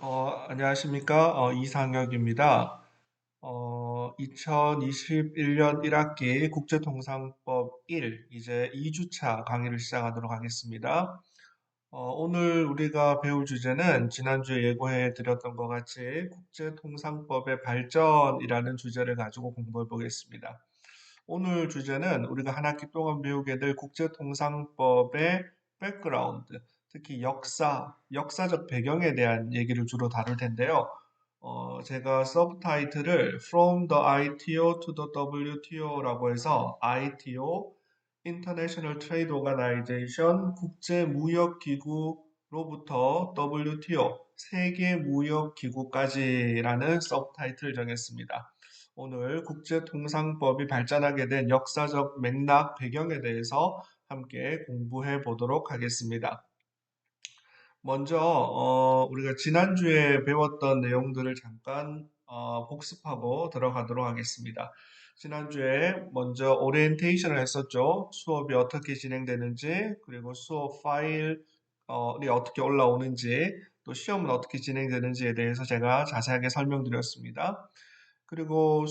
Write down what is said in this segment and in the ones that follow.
안녕하십니까. 이상혁입니다. 2021년 1학기 국제통상법 1, 이제 2주차 강의를 시작하도록 하겠습니다. 오늘 우리가 배울 주제는 지난주에 예고해 드렸던 것 같이 국제통상법의 발전이라는 주제를 가지고 공부해 보겠습니다. 오늘 주제는 우리가 한 학기 동안 배우게 될 국제통상법의 백그라운드, 특히 역사적 배경에 대한 얘기를 주로 다룰 텐데요. 제가 서브타이틀을 From the ITO to the WTO라고 해서 ITO, International Trade Organization, 국제무역기구로부터 WTO, 세계무역기구까지라는 서브타이틀을 정했습니다. 오늘 국제통상법이 발전하게 된 역사적 맥락, 배경에 대해서 함께 공부해 보도록 하겠습니다. 먼저 우리가 지난주에 배웠던 내용들을 잠깐 복습하고 들어가도록 하겠습니다. 지난주에 먼저 오리엔테이션을 했었죠. 수업이 어떻게 진행되는지, 그리고 수업 파일이 어떻게 올라오는지, 또 시험은 어떻게 진행되는지에 대해서 제가 자세하게 설명드렸습니다. 그리고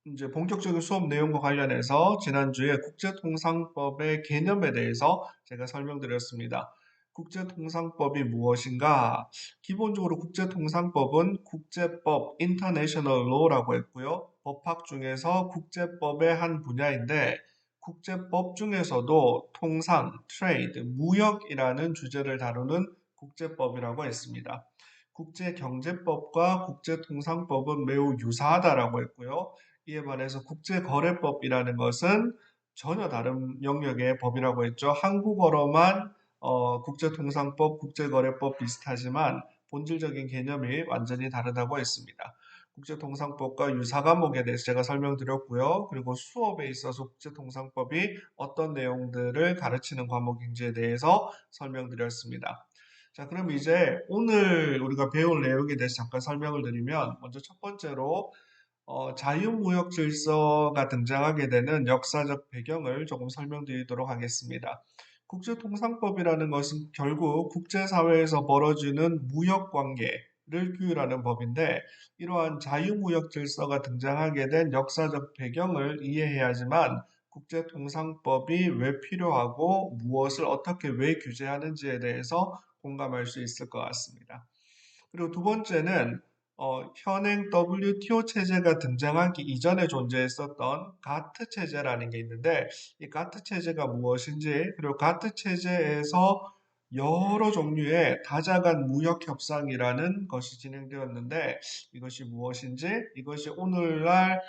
이제 본격적인 수업 내용과 관련해서 지난주에 국제통상법의 개념에 대해서 제가 설명드렸습니다. 국제통상법이 무엇인가? 기본적으로 국제통상법은 국제법, International Law라고 했고요. 법학 중에서 국제법의 한 분야인데, 국제법 중에서도 통상, 트레이드, 무역이라는 주제를 다루는 국제법이라고 했습니다. 국제경제법과 국제통상법은 매우 유사하다라고 했고요. 이에 반해서 국제거래법이라는 것은 전혀 다른 영역의 법이라고 했죠. 한국어로만 국제통상법, 국제거래법 비슷하지만 본질적인 개념이 완전히 다르다고 했습니다. 국제통상법과 유사 과목에 대해서 제가 설명드렸고요. 그리고 수업에 있어서 국제통상법이 어떤 내용들을 가르치는 과목인지에 대해서 설명드렸습니다. 자, 그럼 이제 오늘 우리가 배울 내용에 대해서 잠깐 설명을 드리면, 먼저 첫 번째로 자유무역 질서가 등장하게 되는 역사적 배경을 조금 설명드리도록 하겠습니다. 국제통상법이라는 것은 결국 국제사회에서 벌어지는 무역관계를 규율하는 법인데, 이러한 자유무역 질서가 등장하게 된 역사적 배경을 이해해야지만 국제통상법이 왜 필요하고 무엇을 어떻게 왜 규제하는지에 대해서 공감할 수 있을 것 같습니다. 그리고 두 번째는 현행 WTO 체제가 등장하기 이전에 존재했었던 가트 체제라는 게 있는데, 이 가트 체제가 무엇인지, 그리고 가트 체제에서 여러 종류의 다자간 무역 협상이라는 것이 진행되었는데, 이것이 무엇인지, 이것이 오늘날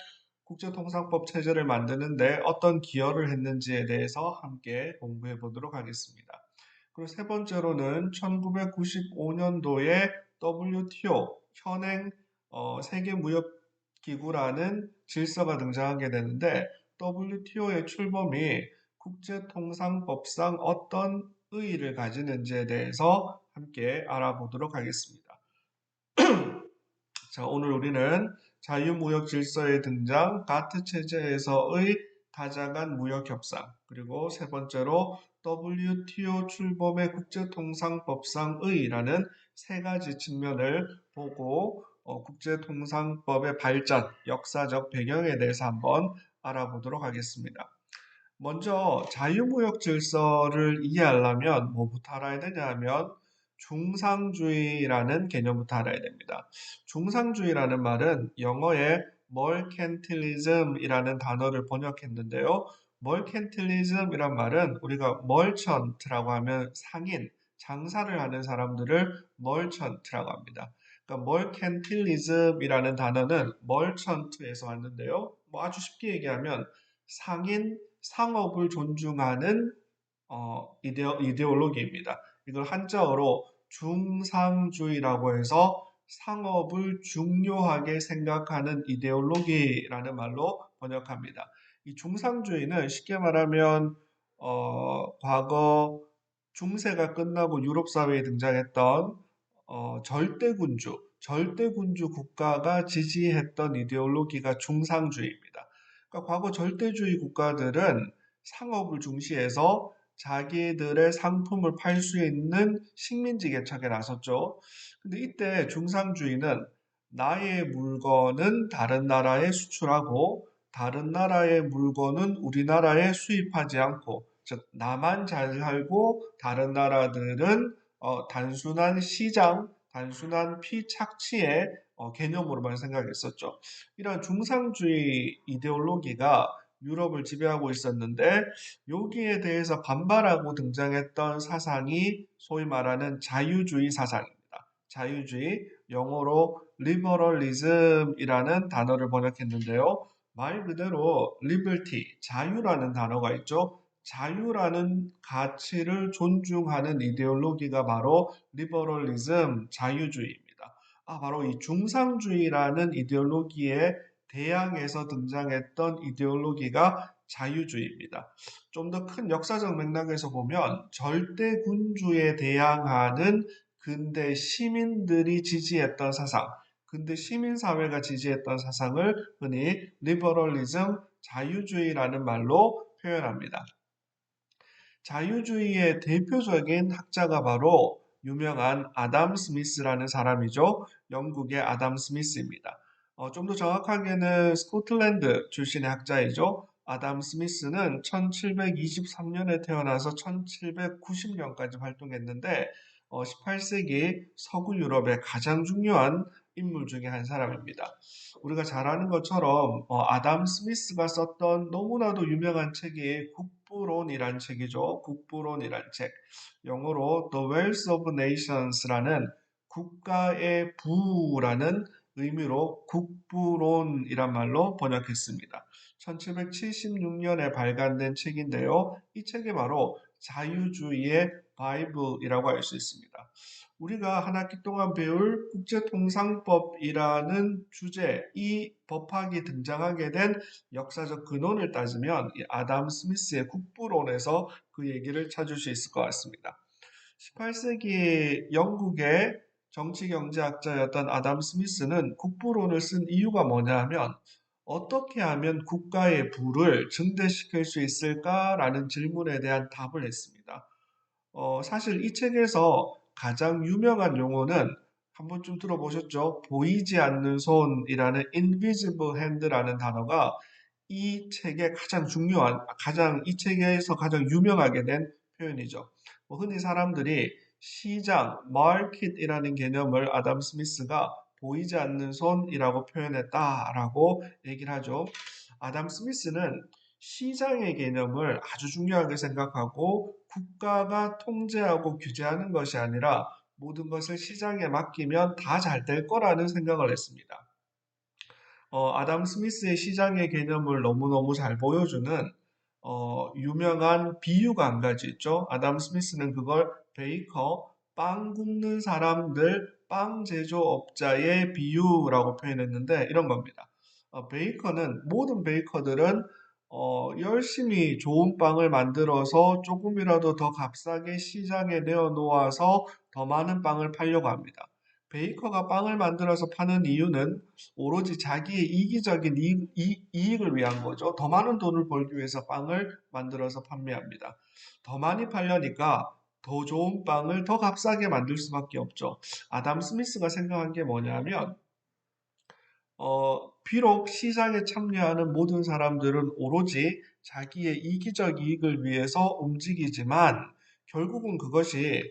국제통상법 체제를 만드는데 어떤 기여를 했는지에 대해서 함께 공부해 보도록 하겠습니다. 그리고 세 번째로는 1995년도에 WTO, 현행 세계무역기구라는 질서가 등장하게 되는데, WTO의 출범이 국제통상법상 어떤 의의를 가지는지에 대해서 함께 알아보도록 하겠습니다. 자, 오늘 우리는 자유무역 질서의 등장, 가트 체제에서의 다자간 무역 협상, 그리고 세 번째로 WTO 출범의 국제통상법상의라는 세 가지 측면을 보고 국제통상법의 발전, 역사적 배경에 대해서 한번 알아보도록 하겠습니다. 먼저 자유무역 질서를 이해하려면 뭐부터 알아야 되냐 하면 중상주의라는 개념부터 알아야 됩니다. 중상주의라는 말은 영어의 mercantilism이라는 단어를 번역했는데요. mercantilism이란 말은 우리가 merchant라고 하면 상인, 장사를 하는 사람들을 merchant라고 합니다. 그러니까 mercantilism이라는 단어는 merchant에서 왔는데요. 뭐 아주 쉽게 얘기하면 상인, 상업을 존중하는 이데올로기입니다. 이걸 한자어로 중상주의라고 해서 상업을 중요하게 생각하는 이데올로기라는 말로 번역합니다. 이 중상주의는 쉽게 말하면 과거 중세가 끝나고 유럽 사회에 등장했던 절대군주 국가가 지지했던 이데올로기가 중상주의입니다. 그러니까 과거 절대주의 국가들은 상업을 중시해서 자기들의 상품을 팔 수 있는 식민지 개척에 나섰죠. 근데 이때 중상주의는 나의 물건은 다른 나라에 수출하고 다른 나라의 물건은 우리나라에 수입하지 않고, 즉 나만 잘 살고 다른 나라들은 단순한 시장, 단순한 피착취의 개념으로만 생각했었죠. 이런 중상주의 이데올로기가 유럽을 지배하고 있었는데, 여기에 대해서 반발하고 등장했던 사상이 소위 말하는 자유주의 사상입니다. 자유주의, 영어로 liberalism이라는 단어를 번역했는데요. 말 그대로 liberty, 자유라는 단어가 있죠. 자유라는 가치를 존중하는 이데올로기가 바로 리버럴리즘, 자유주의입니다. 바로 이 중상주의라는 이데올로기에 대항해서 등장했던 이데올로기가 자유주의입니다. 좀 더 큰 역사적 맥락에서 보면 절대군주에 대항하는 근대 시민들이 지지했던 사상, 근대 시민사회가 지지했던 사상을 흔히 리버럴리즘, 자유주의라는 말로 표현합니다. 자유주의의 대표적인 학자가 바로 유명한 아담 스미스라는 사람이죠. 영국의 아담 스미스입니다. 좀 더 정확하게는 스코틀랜드 출신의 학자이죠. 아담 스미스는 1723년에 태어나서 1790년까지 활동했는데 18세기 서구 유럽의 가장 중요한 인물 중에 한 사람입니다. 우리가 잘 아는 것처럼 아담 스미스가 썼던 너무나도 유명한 책이 국부론이란 책이죠. 국부론이란 책. 영어로 The Wealth of Nations라는 국가의 부라는 의미로 국부론이란 말로 번역했습니다. 1776년에 발간된 책인데요. 이 책이 바로 자유주의의 바이블이라고 할 수 있습니다. 우리가 한 학기 동안 배울 국제통상법이라는 주제, 이 법학이 등장하게 된 역사적 근원을 따지면 이 아담 스미스의 국부론에서 그 얘기를 찾을 수 있을 것 같습니다. 18세기 영국의 정치경제학자였던 아담 스미스는 국부론을 쓴 이유가 뭐냐 하면 어떻게 하면 국가의 부를 증대시킬 수 있을까라는 질문에 대한 답을 했습니다. 사실 이 책에서 가장 유명한 용어는 한 번쯤 들어보셨죠? 보이지 않는 손이라는 invisible hand라는 단어가 이 책의 가장 중요한, 이 책에서 가장 유명하게 된 표현이죠. 흔히 사람들이 시장, market이라는 개념을 아담 스미스가 보이지 않는 손이라고 표현했다라고 얘기를 하죠. 아담 스미스는 시장의 개념을 아주 중요하게 생각하고 국가가 통제하고 규제하는 것이 아니라 모든 것을 시장에 맡기면 다 잘 될 거라는 생각을 했습니다. 아담 스미스의 시장의 개념을 너무너무 잘 보여주는 유명한 비유가 한 가지 있죠. 아담 스미스는 그걸 베이커, 빵 굽는 사람들, 빵 제조업자의 비유라고 표현했는데 이런 겁니다. 모든 베이커들은 열심히 좋은 빵을 만들어서 조금이라도 더 값싸게 시장에 내어놓아서 더 많은 빵을 팔려고 합니다. 베이커가 빵을 만들어서 파는 이유는 오로지 자기의 이기적인 이익을 위한 거죠. 더 많은 돈을 벌기 위해서 빵을 만들어서 판매합니다. 더 많이 팔려니까 더 좋은 빵을 더 값싸게 만들 수밖에 없죠. 아담 스미스가 생각한 게 뭐냐면 비록 시장에 참여하는 모든 사람들은 오로지 자기의 이기적 이익을 위해서 움직이지만 결국은 그것이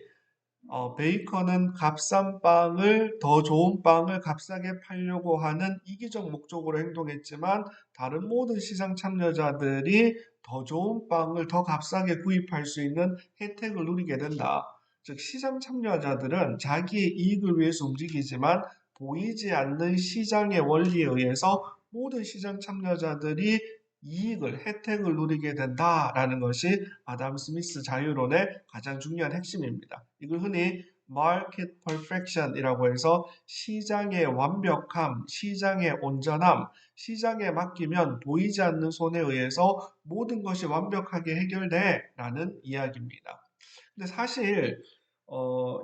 베이커는 값싼 빵을, 더 좋은 빵을 값싸게 팔려고 하는 이기적 목적으로 행동했지만 다른 모든 시장 참여자들이 더 좋은 빵을 더 값싸게 구입할 수 있는 혜택을 누리게 된다. 즉, 시장 참여자들은 자기의 이익을 위해서 움직이지만 보이지 않는 시장의 원리에 의해서 모든 시장 참여자들이 혜택을 누리게 된다라는 것이 아담 스미스 자유론의 가장 중요한 핵심입니다. 이걸 흔히 Market Perfection이라고 해서 시장의 완벽함, 시장의 온전함, 시장에 맡기면 보이지 않는 손에 의해서 모든 것이 완벽하게 해결돼라는 이야기입니다. 근데 사실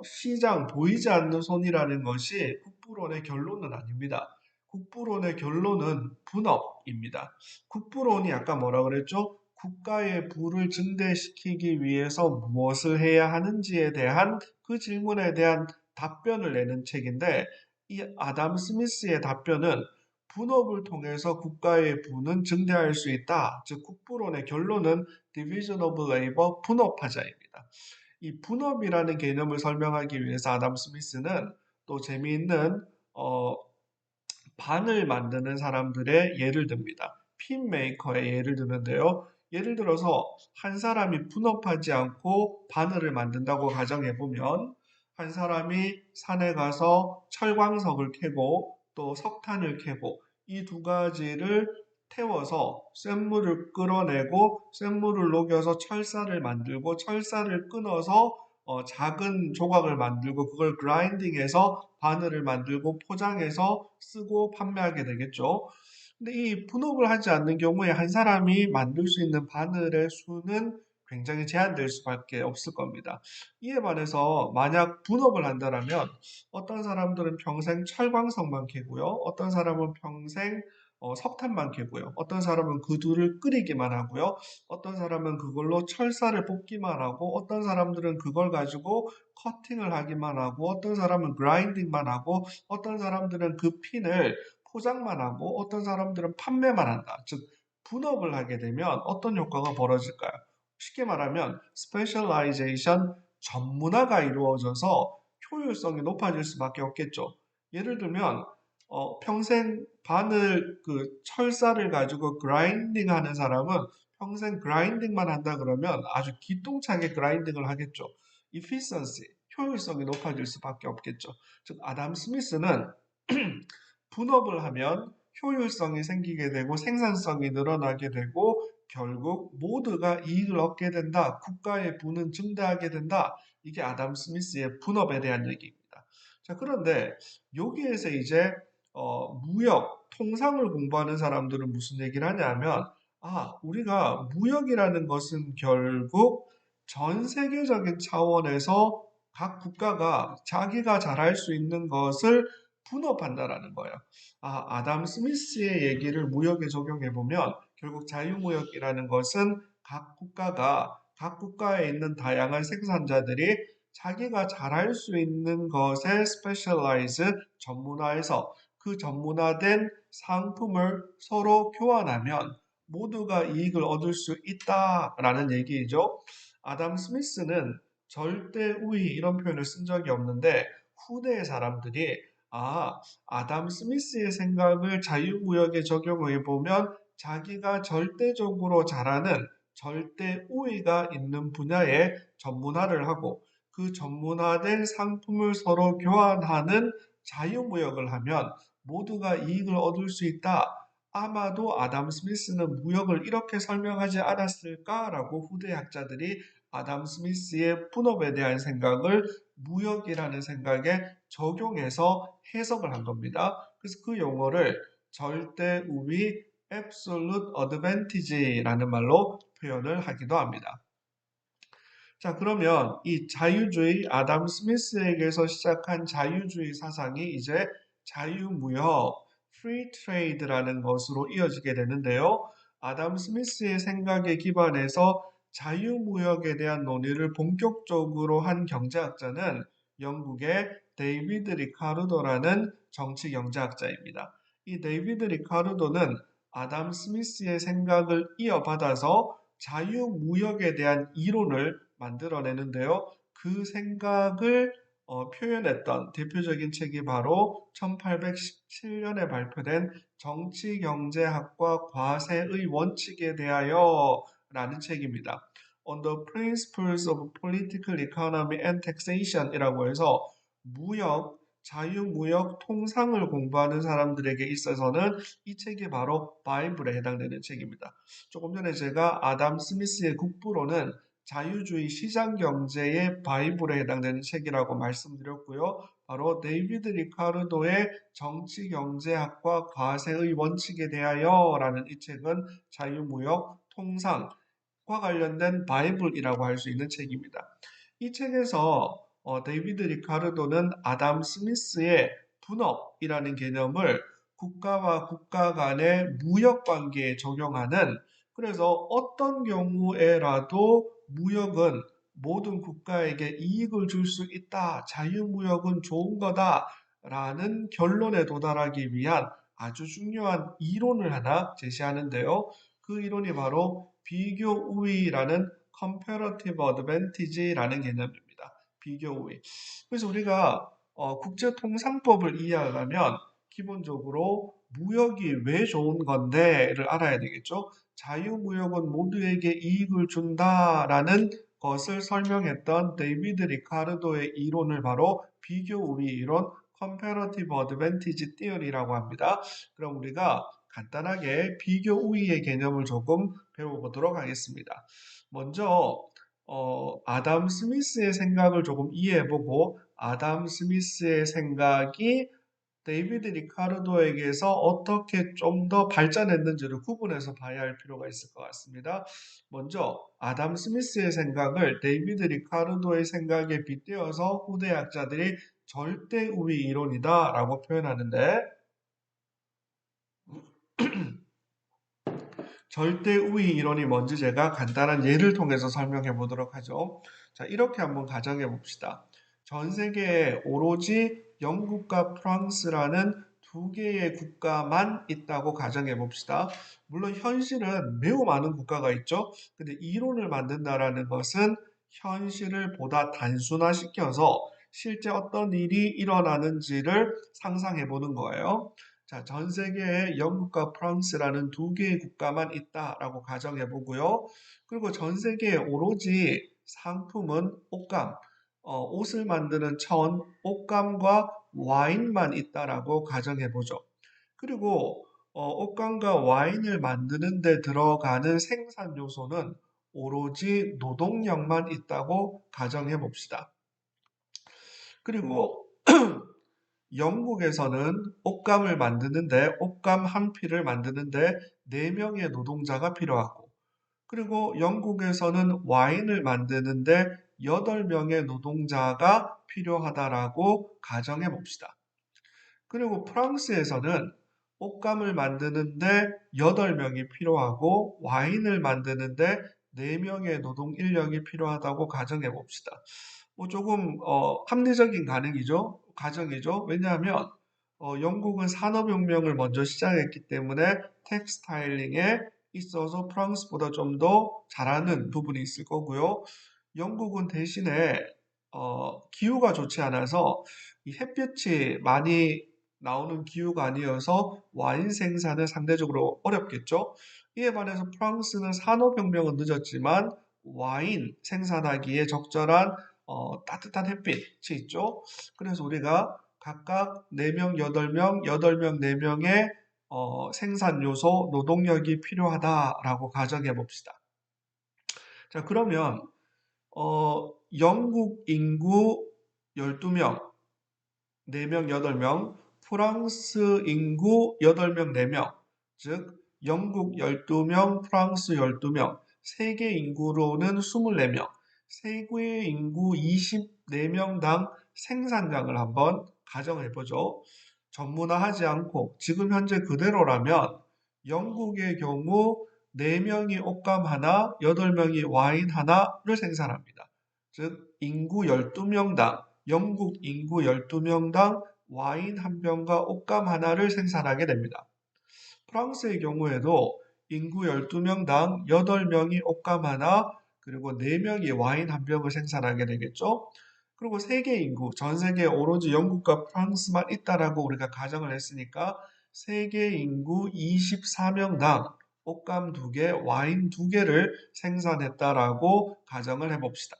시장, 보이지 않는 손이라는 것이 국부론의 결론은 아닙니다. 국부론의 결론은 분업입니다. 국부론이 아까 뭐라 그랬죠? 국가의 부를 증대시키기 위해서 무엇을 해야 하는지에 대한 그 질문에 대한 답변을 내는 책인데, 이 아담 스미스의 답변은 분업을 통해서 국가의 부는 증대할 수 있다. 즉 국부론의 결론은 Division of Labor, 분업하자입니다. 이 분업이라는 개념을 설명하기 위해서 아담 스미스는 또 재미있는 어, 반을 만드는 사람들의 예를 듭니다. 핀 메이커의 예를 드는데요. 예를 들어서 한 사람이 분업하지 않고 바늘을 만든다고 가정해 보면 한 사람이 산에 가서 철광석을 캐고 또 석탄을 캐고 이 두 가지를 태워서 쇳물을 끌어내고 쇳물을 녹여서 철사를 만들고 철사를 끊어서 작은 조각을 만들고 그걸 그라인딩해서 바늘을 만들고 포장해서 쓰고 판매하게 되겠죠. 근데 이 분업을 하지 않는 경우에 한 사람이 만들 수 있는 바늘의 수는 굉장히 제한될 수밖에 없을 겁니다. 이에 반해서 만약 분업을 한다면 어떤 사람들은 평생 철광석만 캐고요. 어떤 사람은 평생 석탄만 캐고요. 어떤 사람은 그 둘을 끓이기만 하고요. 어떤 사람은 그걸로 철사를 뽑기만 하고 어떤 사람들은 그걸 가지고 커팅을 하기만 하고 어떤 사람은 그라인딩만 하고 어떤 사람들은 그 핀을 포장만 하고 어떤 사람들은 판매만 한다. 즉 분업을 하게 되면 어떤 효과가 벌어질까요? 쉽게 말하면 스페셜라이제이션, 전문화가 이루어져서 효율성이 높아질 수밖에 없겠죠. 예를 들면 평생 바늘 그 철사를 가지고 그라인딩 하는 사람은 평생 그라인딩만 한다 그러면 아주 기똥차게 그라인딩을 하겠죠. efficiency, 효율성이 높아질 수밖에 없겠죠. 즉 아담 스미스는 분업을 하면 효율성이 생기게 되고 생산성이 늘어나게 되고 결국 모두가 이익을 얻게 된다. 국가의 부는 증대하게 된다. 이게 아담 스미스의 분업에 대한 얘기입니다. 자, 그런데 여기에서 이제 무역, 통상을 공부하는 사람들은 무슨 얘기를 하냐면 우리가 무역이라는 것은 결국 전 세계적인 차원에서 각 국가가 자기가 잘할 수 있는 것을 분업한다라는 거예요. 아담 스미스의 얘기를 무역에 적용해 보면 결국 자유무역이라는 것은 각 국가가 각 국가에 있는 다양한 생산자들이 자기가 잘할 수 있는 것에 스페셜라이즈 전문화해서 그 전문화된 상품을 서로 교환하면 모두가 이익을 얻을 수 있다라는 얘기죠. 아담 스미스는 절대 우위 이런 표현을 쓴 적이 없는데 후대의 사람들이 아담 스미스의 생각을 자유무역에 적용해 보면 자기가 절대적으로 잘하는 절대 우위가 있는 분야에 전문화를 하고 그 전문화된 상품을 서로 교환하는 자유무역을 하면 모두가 이익을 얻을 수 있다. 아마도 아담 스미스는 무역을 이렇게 설명하지 않았을까라고 후대 학자들이 아담 스미스의 분업에 대한 생각을 무역이라는 생각에 적용해서 해석을 한 겁니다. 그래서 그 용어를 절대 우위 absolute advantage라는 말로 표현을 하기도 합니다. 자, 그러면 이 자유주의, 아담 스미스에게서 시작한 자유주의 사상이 이제 자유무역, free trade라는 것으로 이어지게 되는데요. 아담 스미스의 생각에 기반해서 자유무역에 대한 논의를 본격적으로 한 경제학자는 영국의 데이비드 리카르도라는 정치 경제학자입니다. 이 데이비드 리카르도는 아담 스미스의 생각을 이어받아서 자유무역에 대한 이론을 만들어내는데요. 그 생각을 표현했던 대표적인 책이 바로 1817년에 발표된 정치경제학과 과세의 원칙에 대하여 라는 책입니다. On the Principles of Political Economy and Taxation 이라고 해서 무역, 자유무역 통상을 공부하는 사람들에게 있어서는 이 책이 바로 바이블에 해당되는 책입니다. 조금 전에 제가 아담 스미스의 국부론은 자유주의 시장 경제의 바이블에 해당되는 책이라고 말씀드렸고요. 바로 데이비드 리카르도의 정치 경제학과 과세의 원칙에 대하여라는 이 책은 자유무역 통상과 관련된 바이블이라고 할 수 있는 책입니다. 이 책에서 데이비드 리카르도는 아담 스미스의 분업이라는 개념을 국가와 국가 간의 무역 관계에 적용하는 그래서 어떤 경우에라도 무역은 모든 국가에게 이익을 줄 수 있다. 자유무역은 좋은 거다라는 결론에 도달하기 위한 아주 중요한 이론을 하나 제시하는데요. 그 이론이 바로 비교 우위라는 comparative advantage라는 개념입니다. 비교 우위. 그래서 우리가 국제통상법을 이해하려면 기본적으로 무역이 왜 좋은 건데를 알아야 되겠죠. 자유무역은 모두에게 이익을 준다라는 것을 설명했던 데이비드 리카르도의 이론을 바로 비교 우위 이론 comparative advantage theory라고 합니다. 그럼 우리가 간단하게 비교 우위의 개념을 조금 배워보도록 하겠습니다. 먼저 아담 스미스의 생각을 조금 이해해보고 아담 스미스의 생각이 데이비드 리카르도에게서 어떻게 좀 더 발전했는지를 구분해서 봐야 할 필요가 있을 것 같습니다. 먼저 아담 스미스의 생각을 데이비드 리카르도의 생각에 빗대어서 후대 학자들이 절대 우위 이론이다라고 표현하는데 절대 우위 이론이 뭔지 제가 간단한 예를 통해서 설명해 보도록 하죠. 자, 이렇게 한번 가정해 봅시다. 전 세계에 오로지 영국과 프랑스라는 두 개의 국가만 있다고 가정해 봅시다. 물론 현실은 매우 많은 국가가 있죠. 근데 이론을 만든다라는 것은 현실을 보다 단순화시켜서 실제 어떤 일이 일어나는지를 상상해 보는 거예요. 자, 전 세계에 영국과 프랑스라는 두 개의 국가만 있다라고 가정해 보고요. 그리고 전 세계에 오로지 상품은 옷감, 옷을 만드는 천, 옷감과 와인만 있다라고 가정해 보죠. 그리고 옷감과 와인을 만드는 데 들어가는 생산 요소는 오로지 노동력만 있다고 가정해 봅시다. 그리고 영국에서는 옷감을 만드는데 옷감 한 필을 만드는데 4명의 노동자가 필요하고 그리고 영국에서는 와인을 만드는데 8명의 노동자가 필요하다라고 가정해 봅시다. 그리고 프랑스에서는 옷감을 만드는데 8명이 필요하고 와인을 만드는데 4명의 노동 인력이 필요하다고 가정해 봅시다. 뭐 조금 합리적인 가정이죠. 왜냐하면 영국은 산업혁명을 먼저 시작했기 때문에 텍스타일링에 있어서 프랑스보다 좀 더 잘하는 부분이 있을 거고요. 영국은 대신에 기후가 좋지 않아서 이 햇볕이 많이 나오는 기후가 아니어서 와인 생산은 상대적으로 어렵겠죠. 이에 반해서 프랑스는 산업혁명은 늦었지만 와인 생산하기에 적절한 따뜻한 햇빛이 있죠. 그래서 우리가 각각 4명, 8명, 8명, 4명의 생산 요소, 노동력이 필요하다라고 가정해 봅시다. 자, 그러면 영국 인구 12명, 4명, 8명, 프랑스 인구 8명, 4명, 즉 영국 12명, 프랑스 12명, 세계 인구로는 24명, 세계 인구 24명당 생산량을 한번 가정해 보죠. 전문화하지 않고 지금 현재 그대로라면 영국의 경우 4명이 옷감 하나, 8명이 와인 하나를 생산합니다. 즉 인구 12명당 영국 인구 12명당 와인 한 병과 옷감 하나를 생산하게 됩니다. 프랑스의 경우에도 인구 12명당 8명이 옷감 하나, 그리고 4명이 와인 한 병을 생산하게 되겠죠. 그리고 세계 인구, 전 세계에 오로지 영국과 프랑스만 있다라고 우리가 가정을 했으니까 세계 인구 24명당 옷감 2개, 와인 2개를 생산했다라고 가정을 해봅시다.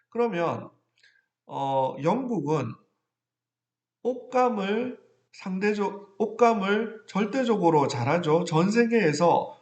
그러면 영국은 옷감을 절대적으로 잘하죠. 전 세계에서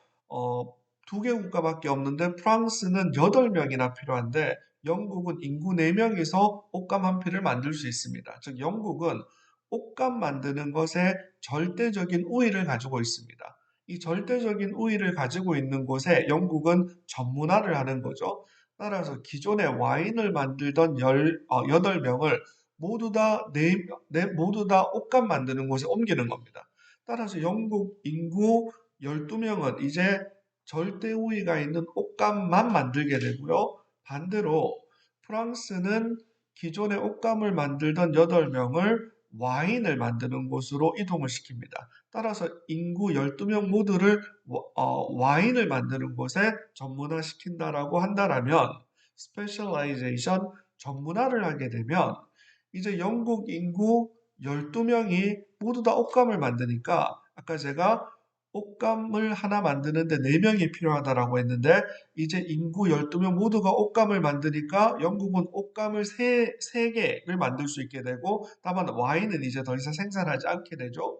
두 개 국가밖에 없는데 프랑스는 8명이나 필요한데 영국은 인구 4명이서 옷감 한 필을 만들 수 있습니다. 즉 영국은 옷감 만드는 것에 절대적인 우위를 가지고 있습니다. 이 절대적인 우위를 가지고 있는 곳에 영국은 전문화를 하는 거죠. 따라서 기존에 와인을 만들던 8명을 모두 다 옷감 만드는 곳에 옮기는 겁니다. 따라서 영국 인구 12명은 이제 절대 우위가 있는 옷감만 만들게 되고요. 반대로 프랑스는 기존의 옷감을 만들던 8명을 와인을 만드는 곳으로 이동을 시킵니다. 따라서 인구 12명 모두를 와인을 만드는 곳에 전문화시킨다라고 한다라면 스페셜라이제이션 전문화를 하게 되면 이제 영국 인구 12명이 모두 다 옷감을 만드니까 아까 제가 옷감을 하나 만드는데 4명이 필요하다라고 했는데 이제 인구 12명 모두가 옷감을 만드니까 영국은 옷감을 3개를 만들 수 있게 되고 다만 와인은 이제 더 이상 생산하지 않게 되죠.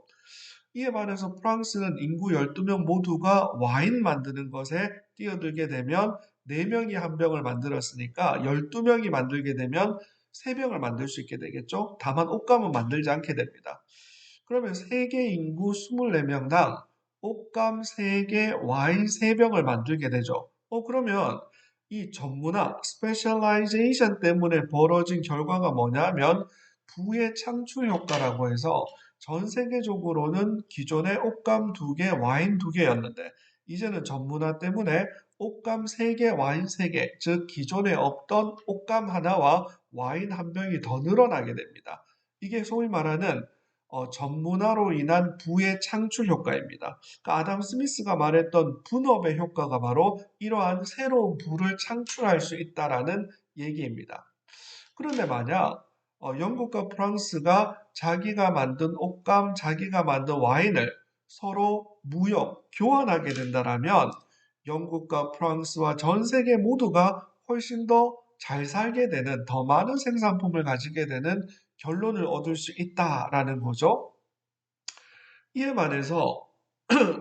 이에 반해서 프랑스는 인구 12명 모두가 와인 만드는 것에 뛰어들게 되면 4명이 한 병을 만들었으니까 12명이 만들게 되면 3병을 만들 수 있게 되겠죠. 다만 옷감은 만들지 않게 됩니다. 그러면 세계 인구 24명당 옷감 3개, 와인 3병을 만들게 되죠. 그러면 이 전문화, 스페셜라이제이션 때문에 벌어진 결과가 뭐냐면 부의 창출 효과라고 해서 전 세계적으로는 기존에 옷감 2개, 와인 2개였는데 이제는 전문화 때문에 옷감 3개, 와인 3개, 즉 기존에 없던 옷감 하나와 와인 한 병이 더 늘어나게 됩니다. 이게 소위 말하는 전문화로 인한 부의 창출 효과입니다. 그러니까 아담 스미스가 말했던 분업의 효과가 바로 이러한 새로운 부를 창출할 수 있다라는 얘기입니다. 그런데 만약 영국과 프랑스가 자기가 만든 옷감, 자기가 만든 와인을 서로 무역, 교환하게 된다면 영국과 프랑스와 전 세계 모두가 훨씬 더 잘 살게 되는, 더 많은 생산품을 가지게 되는 결론을 얻을 수 있다라는 거죠. 이에 반해서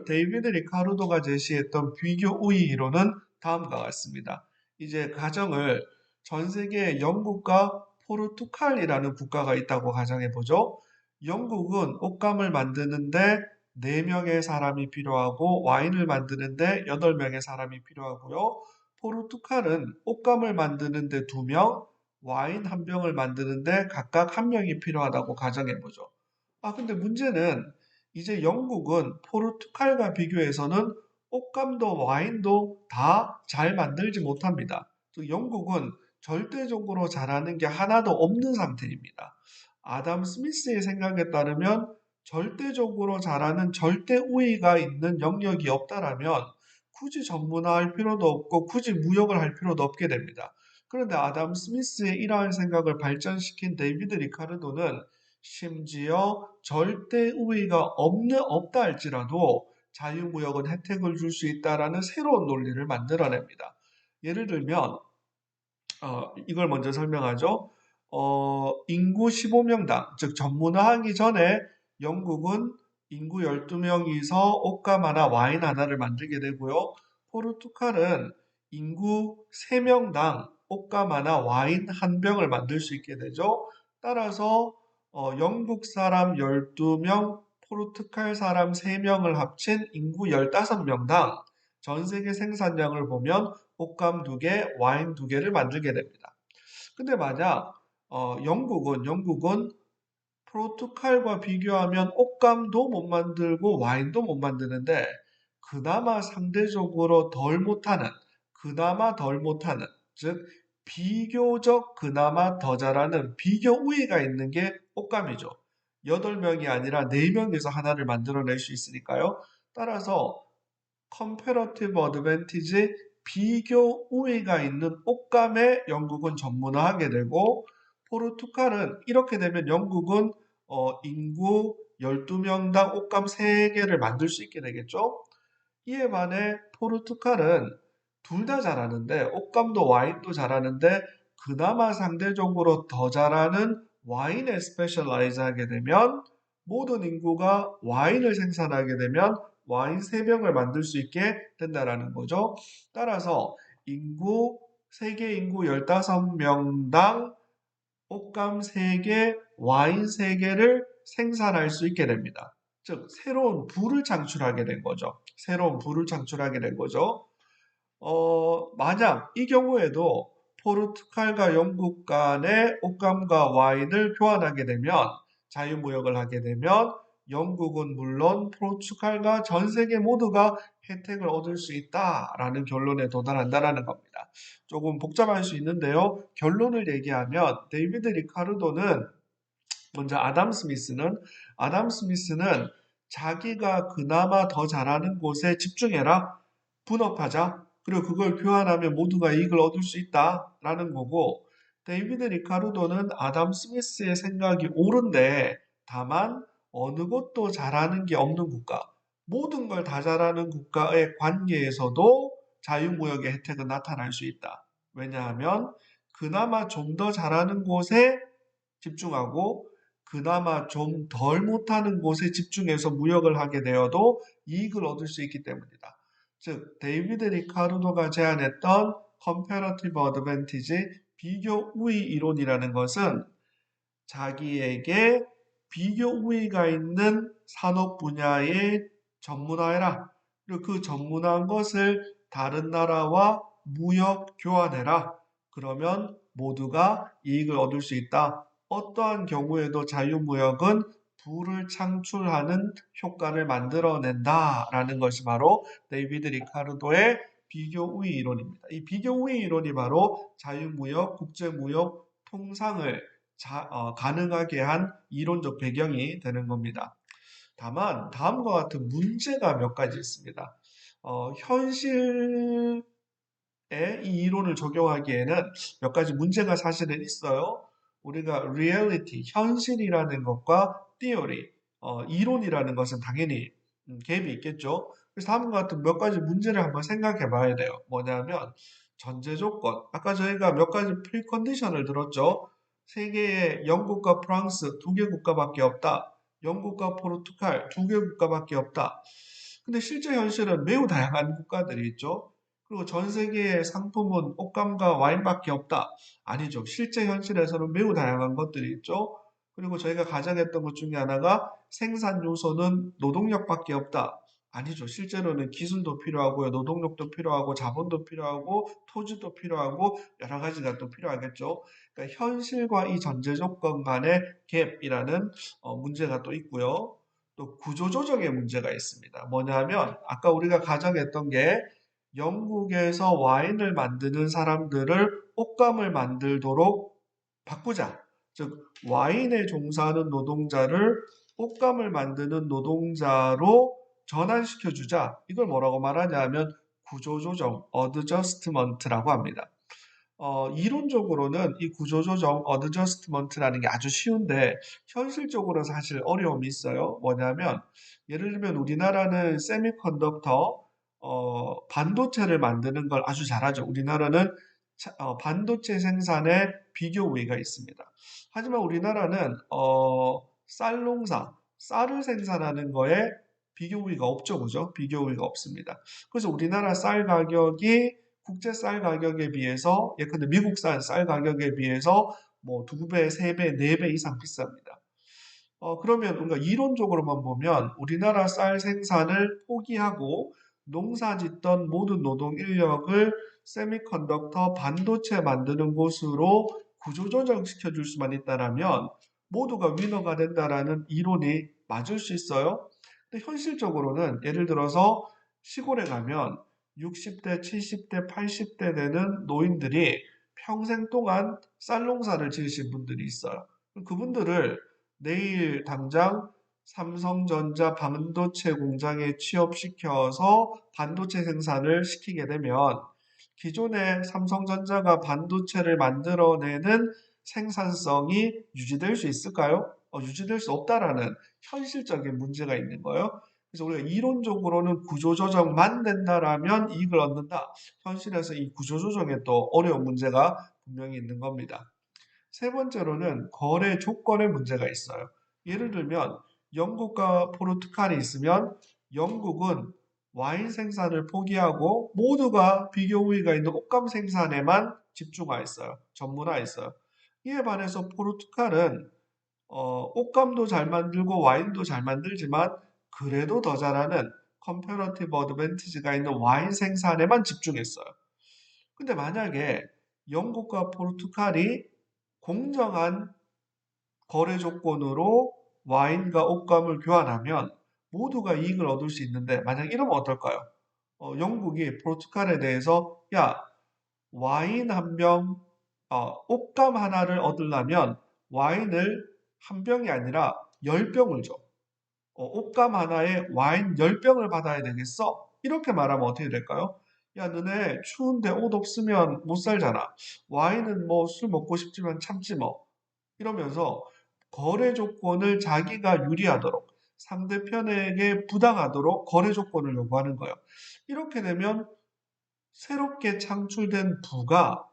데이비드 리카르도가 제시했던 비교 우위 이론은 다음과 같습니다. 이제 가정을 전 세계에 영국과 포르투갈이라는 국가가 있다고 가정해 보죠. 영국은 옷감을 만드는데 4명의 사람이 필요하고 와인을 만드는데 8명의 사람이 필요하고요. 포르투갈은 옷감을 만드는데 2명, 와인 한 병을 만드는데 각각 1명이 필요하다고 가정해 보죠. 근데 문제는 이제 영국은 포르투갈과 비교해서는 옷감도 와인도 다 잘 만들지 못합니다. 또 영국은 절대적으로 잘하는 게 하나도 없는 상태입니다. 아담 스미스의 생각에 따르면 절대적으로 잘하는 절대 우위가 있는 영역이 없다라면 굳이 전문화할 필요도 없고 굳이 무역을 할 필요도 없게 됩니다. 그런데 아담 스미스의 이러한 생각을 발전시킨 데이비드 리카르도는 심지어 절대 우위가 없다 할지라도 자유무역은 혜택을 줄 수 있다라는 새로운 논리를 만들어냅니다. 예를 들면 이걸 먼저 설명하죠. 인구 15명당, 즉 전문화하기 전에 영국은 인구 12명이서 옷감 하나, 와인 하나를 만들게 되고요. 포르투갈은 인구 3명당 옷감 하나, 와인 한 병을 만들 수 있게 되죠. 따라서 영국 사람 12명, 포르투갈 사람 3명을 합친 인구 15명당 전 세계 생산량을 보면 옷감 2개, 와인 2개를 만들게 됩니다. 근데 만약 영국은 포르투갈과 비교하면 옷감도 못 만들고 와인도 못 만드는데 그나마 상대적으로 덜 못하는, 즉 비교적 그나마 더 잘하는 비교 우위가 있는 게 옷감이죠. 8명이 아니라 4명에서 하나를 만들어낼 수 있으니까요. 따라서 comparative advantage, 비교 우위가 있는 옷감에 영국은 전문화하게 되고 포르투갈은 이렇게 되면 영국은 인구 12명당 옷감 3개를 만들 수 있게 되겠죠. 이에 반해 포르투갈은 둘 다 잘하는데 옷감도 와인도 잘하는데 그나마 상대적으로 더 잘하는 와인에 스페셜라이즈 하게 되면 모든 인구가 와인을 생산하게 되면 와인 3병을 만들 수 있게 된다라는 거죠. 따라서 세계 인구 15명당 옷감 3개, 와인 3개를 생산할 수 있게 됩니다. 즉, 새로운 부를 창출하게 된 거죠. 새로운 부를 창출하게 된 거죠. 만약 이 경우에도 포르투갈과 영국 간의 옷감과 와인을 교환하게 되면, 자유무역을 하게 되면 영국은 물론 포르투갈과 전 세계 모두가 혜택을 얻을 수 있다라는 결론에 도달한다라는 겁니다. 조금 복잡할 수 있는데요. 결론을 얘기하면 데이비드 리카르도는 먼저 아담 스미스는 자기가 그나마 더 잘하는 곳에 집중해라. 분업하자. 그리고 그걸 교환하면 모두가 이익을 얻을 수 있다라는 거고 데이비드 리카르도는 아담 스미스의 생각이 옳은데 다만 어느 곳도 잘하는 게 없는 국가, 모든 걸 다 잘하는 국가의 관계에서도 자유무역의 혜택은 나타날 수 있다. 왜냐하면 그나마 좀 더 잘하는 곳에 집중하고 그나마 좀 덜 못하는 곳에 집중해서 무역을 하게 되어도 이익을 얻을 수 있기 때문이다. 즉, 데이비드 리카르도가 제안했던 comparative advantage, 비교 우위 이론이라는 것은 자기에게 비교 우위가 있는 산업 분야에 전문화해라. 그리고 그 전문화한 것을 다른 나라와 무역 교환해라. 그러면 모두가 이익을 얻을 수 있다. 어떠한 경우에도 자유무역은 부를 창출하는 효과를 만들어낸다라는 것이 바로 데이비드 리카르도의 비교 우위 이론입니다. 이 비교 우위 이론이 바로 자유무역, 국제무역 통상을 가능하게 한 이론적 배경이 되는 겁니다. 다만 다음과 같은 문제가 몇 가지 있습니다. 현실에 이 이론을 적용하기에는 몇 가지 문제가 사실은 있어요. 우리가 reality, 현실이라는 것과 theory, 이론이라는 것은 당연히 갭이 있겠죠. 그래서 다음과 같은 몇 가지 문제를 한번 생각해 봐야 돼요. 뭐냐면 전제 조건. 아까 저희가 몇 가지 프리컨디션을 들었죠. 세계에 영국과 프랑스 두 개 국가밖에 없다. 영국과 포르투갈 두 개 국가밖에 없다. 근데 실제 현실은 매우 다양한 국가들이 있죠. 그리고 전 세계의 상품은 옷감과 와인밖에 없다. 아니죠. 실제 현실에서는 매우 다양한 것들이 있죠. 그리고 저희가 가정했던 것 중에 하나가 생산 요소는 노동력밖에 없다. 아니죠. 실제로는 기술도 필요하고요. 노동력도 필요하고 자본도 필요하고 토지도 필요하고 여러 가지가 또 필요하겠죠. 그러니까 현실과 이 전제 조건 간의 갭이라는 문제가 또 있고요. 또 구조조정의 문제가 있습니다. 뭐냐면 아까 우리가 가정했던 게 영국에서 와인을 만드는 사람들을 옷감을 만들도록 바꾸자. 즉 와인에 종사하는 노동자를 옷감을 만드는 노동자로 전환시켜 주자. 이걸 뭐라고 말하냐면 구조조정, 어드저스트먼트라고 합니다. 이론적으로는 이 구조조정, 어드저스트먼트라는 게 아주 쉬운데 현실적으로 사실 어려움이 있어요. 뭐냐면 예를 들면 우리나라는 세미컨덕터, 반도체를 만드는 걸 아주 잘하죠. 우리나라는 반도체 생산에 비교 우위가 있습니다. 하지만 우리나라는 쌀 농사, 쌀을 생산하는 거에 비교 우위가 없죠, 그죠? 비교 우위가 없습니다. 그래서 우리나라 쌀 가격이 국제 쌀 가격에 비해서 예컨대 미국산 쌀 가격에 비해서 뭐 2배, 3배, 4배 이상 비쌉니다. 그러면 우리가 이론적으로만 보면 우리나라 쌀 생산을 포기하고 농사 짓던 모든 노동 인력을 세미컨덕터 반도체 만드는 곳으로 구조조정 시켜줄 수만 있다라면 모두가 위너가 된다라는 이론이 맞을 수 있어요. 근데 현실적으로는 예를 들어서 시골에 가면 60대, 70대, 80대 되는 노인들이 평생 동안 쌀 농사를 지으신 분들이 있어요. 그분들을 내일 당장 삼성전자 반도체 공장에 취업시켜서 반도체 생산을 시키게 되면 기존의 삼성전자가 반도체를 만들어내는 생산성이 유지될 수 있을까요? 유지될 수 없다라는 현실적인 문제가 있는 거예요. 그래서 우리가 이론적으로는 구조조정만 된다라면 이익을 얻는다. 현실에서 이 구조조정에 또 어려운 문제가 분명히 있는 겁니다. 세 번째로는 거래 조건에 문제가 있어요. 예를 들면 영국과 포르투갈이 있으면 영국은 와인 생산을 포기하고 모두가 비교 우위가 있는 옷감 생산에만 집중하였어요. 전문화했어요. 이에 반해서 포르투갈은 옷감도 잘 만들고 와인도 잘 만들지만 그래도 더 잘하는 컴패러티브 어드밴티지가 있는 와인 생산에만 집중했어요. 근데 만약에 영국과 포르투갈이 공정한 거래 조건으로 와인과 옷감을 교환하면 모두가 이익을 얻을 수 있는데 만약 이러면 어떨까요? 영국이 포르투갈에 대해서 야, 와인 한 병, 옷감 하나를 얻으려면 와인을 한 병이 아니라 10병을 줘. 옷감 하나에 와인 10병을 받아야 되겠어? 이렇게 말하면 어떻게 될까요? 야, 너네 추운데 옷 없으면 못 살잖아. 와인은 뭐 술 먹고 싶지만 참지 뭐. 이러면서 거래 조건을 자기가 유리하도록 상대편에게 부당하도록 거래 조건을 요구하는 거예요. 이렇게 되면 새롭게 창출된 부가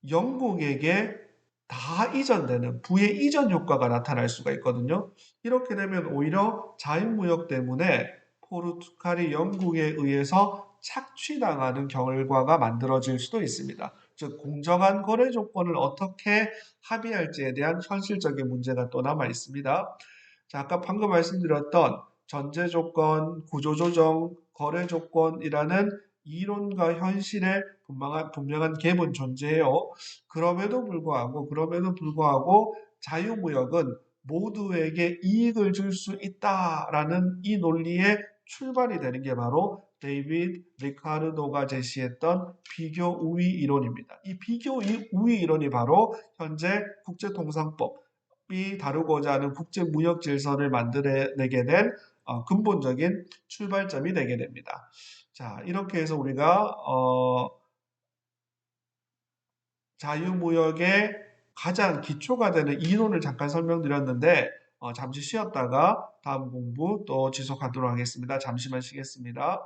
영국에게 다 이전되는 부의 이전 효과가 나타날 수가 있거든요. 이렇게 되면 오히려 자유무역 때문에 포르투갈이 영국에 의해서 착취당하는 결과가 만들어질 수도 있습니다. 즉, 공정한 거래 조건을 어떻게 합의할지에 대한 현실적인 문제가 또 남아 있습니다. 자, 아까 방금 말씀드렸던 전제 조건, 구조 조정, 거래 조건이라는 이론과 현실의 분명한 갭은 존재해요. 그럼에도 불구하고 자유무역은 모두에게 이익을 줄 수 있다라는 이 논리의 출발이 되는 게 바로 데이비드 리카르도가 제시했던 비교 우위 이론입니다. 이 비교 우위 이론이 바로 현재 국제통상법이 다루고자 하는 국제무역 질서를 만들어내게 된 근본적인 출발점이 되게 됩니다. 자, 이렇게 해서 우리가 자유무역의 가장 기초가 되는 이론을 잠깐 설명드렸는데 잠시 쉬었다가 다음 공부 또 지속하도록 하겠습니다. 잠시만 쉬겠습니다.